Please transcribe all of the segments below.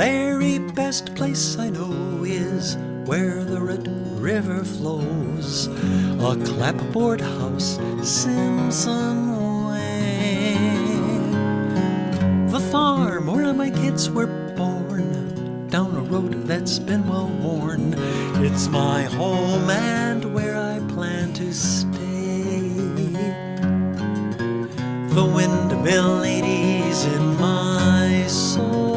very best place I know is where the Red River flows, a clapboard house, Simpson Way. The farm where my kids were born, down a road that's been well worn. It's my home and where I plan to stay. The windmill lady's in my soul.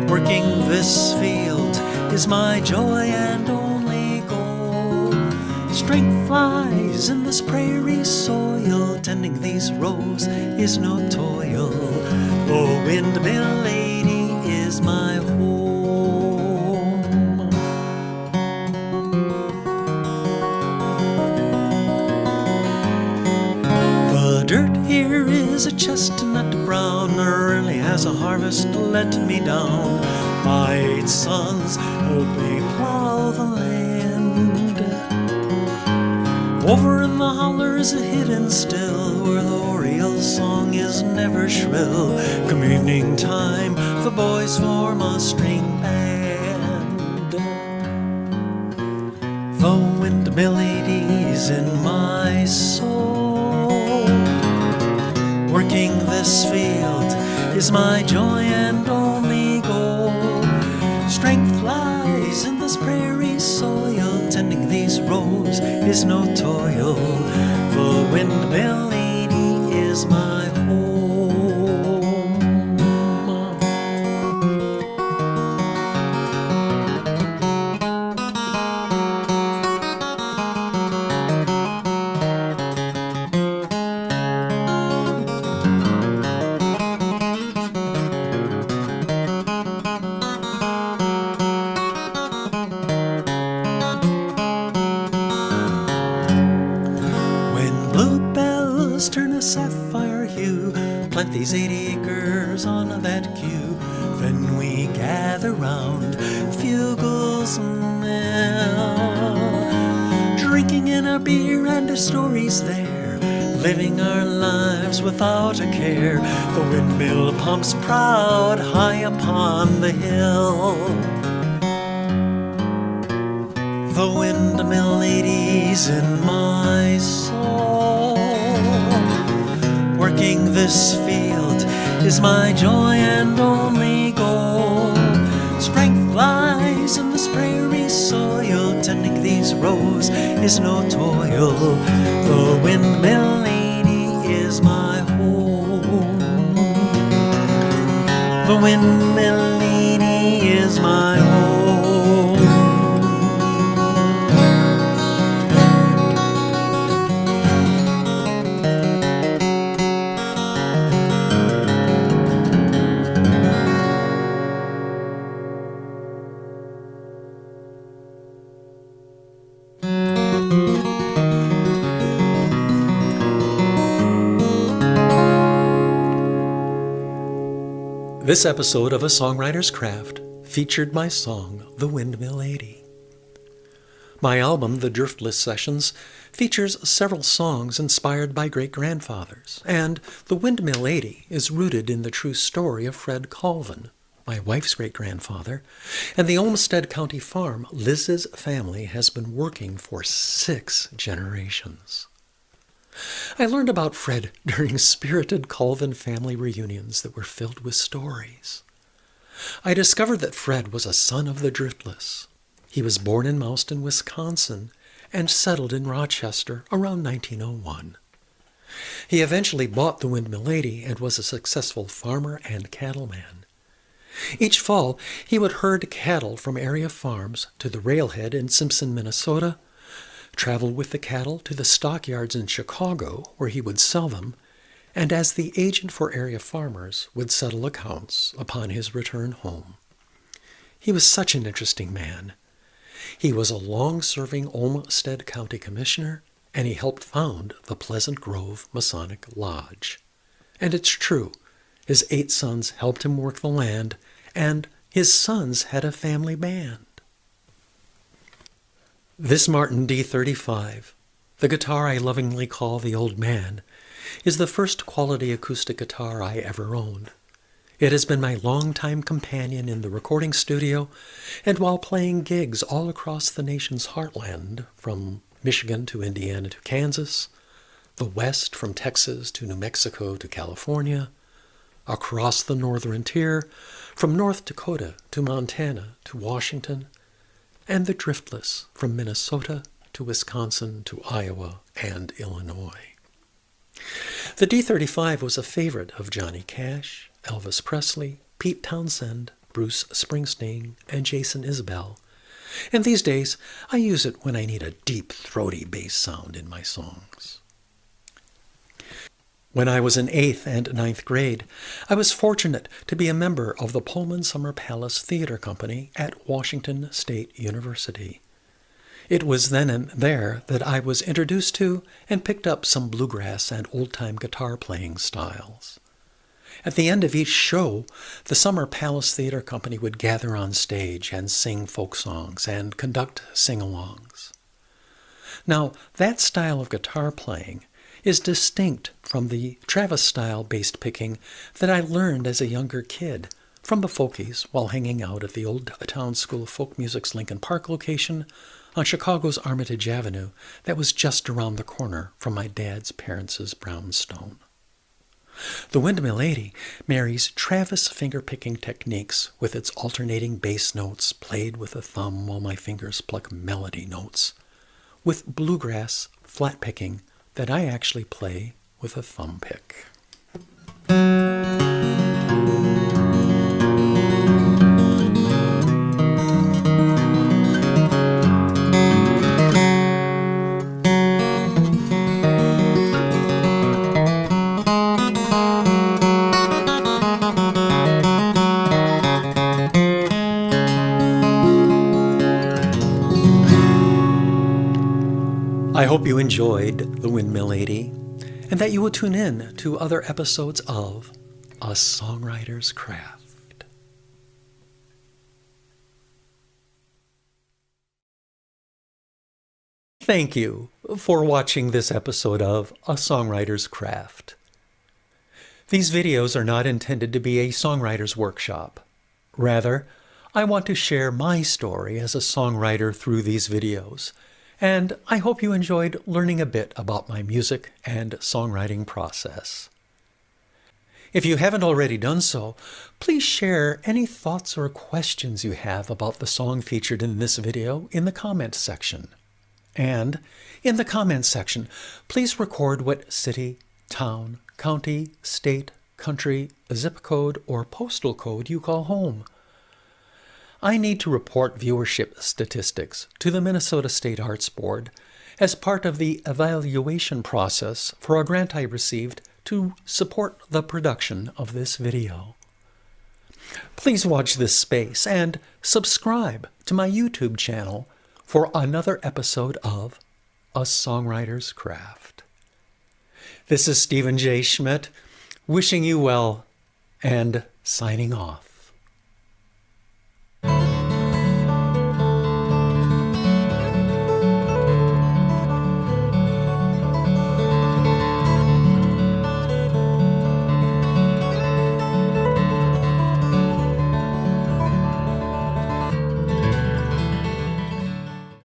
Working this field is my joy and only goal. Strength lies in this prairie soil. Tending these rows is no toil. The windmill lady is my home. The dirt here is a chestnut brown. Early as a harvest let me down. My 8 sons help me plow the land. Over in the hollers hidden still, where the oriole's song is never shrill, come evening time the boys form a string band. The windmill lady's in my soul. Working this field is my joy and only goal. Strength lies in this prairie soil. Tending these rows is no toil. The windmill lady is my home. Turn a sapphire hue, plant these 80 acres on that queue. Then we gather round Fugal's mill, drinking in our beer and our stories there, living our lives without a care. The windmill pumps proud high upon the hill. The windmill lady's in my soul. Working this field is my joy and only goal. Strength lies in this prairie soil. Tending these rows is no toil. The windmill lady is my home. The windmill lady is my home. This episode of A Songwriter's Craft featured my song, The Windmill Lady. My album, The Driftless Sessions, features several songs inspired by great-grandfathers, and The Windmill Lady is rooted in the true story of Fred Colvin, my wife's great-grandfather, and the Olmsted County farm Liz's family has been working for 6 generations. I learned about Fred during spirited Colvin family reunions that were filled with stories. I discovered that Fred was a son of the Driftless. He was born in Mouston, Wisconsin, and settled in Rochester around 1901. He eventually bought the Windmill Lady and was a successful farmer and cattleman. Each fall, he would herd cattle from area farms to the railhead in Simpson, Minnesota, travel with the cattle to the stockyards in Chicago, where he would sell them, and as the agent for area farmers, would settle accounts upon his return home. He was such an interesting man. He was a long-serving Olmsted County Commissioner, and he helped found the Pleasant Grove Masonic Lodge. And it's true, his 8 sons helped him work the land, and his sons had a family band. This Martin D35, the guitar I lovingly call the Old Man, is the first quality acoustic guitar I ever owned. It has been my longtime companion in the recording studio and while playing gigs all across the nation's heartland, from Michigan to Indiana to Kansas, the West from Texas to New Mexico to California, across the northern tier, from North Dakota to Montana to Washington, and the driftless from Minnesota to Wisconsin to Iowa and Illinois. The D-35 was a favorite of Johnny Cash, Elvis Presley, Pete Townsend, Bruce Springsteen, and Jason Isbell, and these days I use it when I need a deep, throaty bass sound in my songs. When I was in 8th and 9th grade, I was fortunate to be a member of the Pullman Summer Palace Theater Company at Washington State University. It was then and there that I was introduced to and picked up some bluegrass and old-time guitar playing styles. At the end of each show, the Summer Palace Theater Company would gather on stage and sing folk songs and conduct sing-alongs. Now, that style of guitar playing is distinct from the Travis-style bass picking that I learned as a younger kid from the Folkies while hanging out at the Old Town School of Folk Music's Lincoln Park location on Chicago's Armitage Avenue that was just around the corner from my dad's parents' brownstone. The Windmill 80 marries Travis finger-picking techniques with its alternating bass notes played with a thumb while my fingers pluck melody notes, with bluegrass flat picking that I actually play with a thumb pick. I hope you enjoyed the Windmill 80 and that you will tune in to other episodes of A Songwriter's Craft. Thank you for watching this episode of A Songwriter's Craft. These videos are not intended to be a songwriter's workshop. Rather, I want to share my story as a songwriter through these videos, and I hope you enjoyed learning a bit about my music and songwriting process. If you haven't already done so, please share any thoughts or questions you have about the song featured in this video in the comments section. And in the comments section, please record what city, town, county, state, country, zip code, or postal code you call home. I need to report viewership statistics to the Minnesota State Arts Board as part of the evaluation process for a grant I received to support the production of this video. Please watch this space and subscribe to my YouTube channel for another episode of A Songwriter's Craft. This is Stephen J. Schmidt, wishing you well and signing off.